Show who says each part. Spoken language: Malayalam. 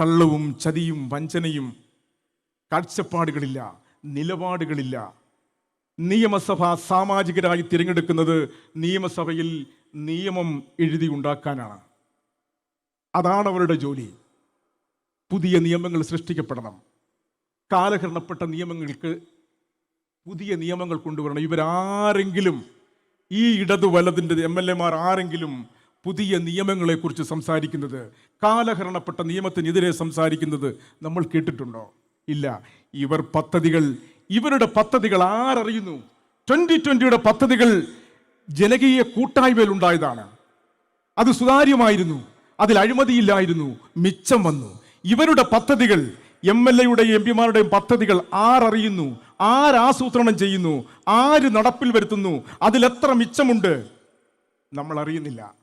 Speaker 1: കള്ളവും ചതിയും വഞ്ചനയും, കാഴ്ചപ്പാടുകളില്ല, നിലപാടുകളില്ല. നിയമസഭ സാമാജികരായി തിരഞ്ഞെടുക്കുന്നത് നിയമസഭയിൽ നിയമം എഴുതി ഉണ്ടാക്കാനാണ്. അതാണ് അവരുടെ ജോലി. പുതിയ നിയമങ്ങൾ സൃഷ്ടിക്കപ്പെടണം. കാലഹരണപ്പെട്ട നിയമങ്ങൾക്ക് പുതിയ നിയമങ്ങൾ കൊണ്ടുവരണം. ഇവരാരെങ്കിലും, ഈ ഇടതു വലതിൻ്റെ MLA-മാർ ആരെങ്കിലും പുതിയ നിയമങ്ങളെക്കുറിച്ച് സംസാരിക്കുന്നത്, കാലഹരണപ്പെട്ട നിയമത്തിനെതിരെ സംസാരിക്കുന്നത് നമ്മൾ കേട്ടിട്ടുണ്ടോ? ഇല്ല. ഇവരുടെ പദ്ധതികൾ ആരറിയുന്നു? 2020 പദ്ധതികൾ ജനകീയ കൂട്ടായ്മയിലുണ്ടായതാണ്. അത് സുതാര്യമായിരുന്നു, അതിൽ അഴിമതിയില്ലായിരുന്നു, മിച്ചം വന്നു. ഇവരുടെ പദ്ധതികൾ, MLA-യുടെയും MP-മാരുടെയും പദ്ധതികൾ ആരറിയുന്നു? ആരാസൂത്രണം ചെയ്യുന്നു? ആര് നടപ്പിൽ വരുത്തുന്നു? അതിലെത്ര മിച്ചമുണ്ട്? നമ്മൾ അറിയുന്നില്ല.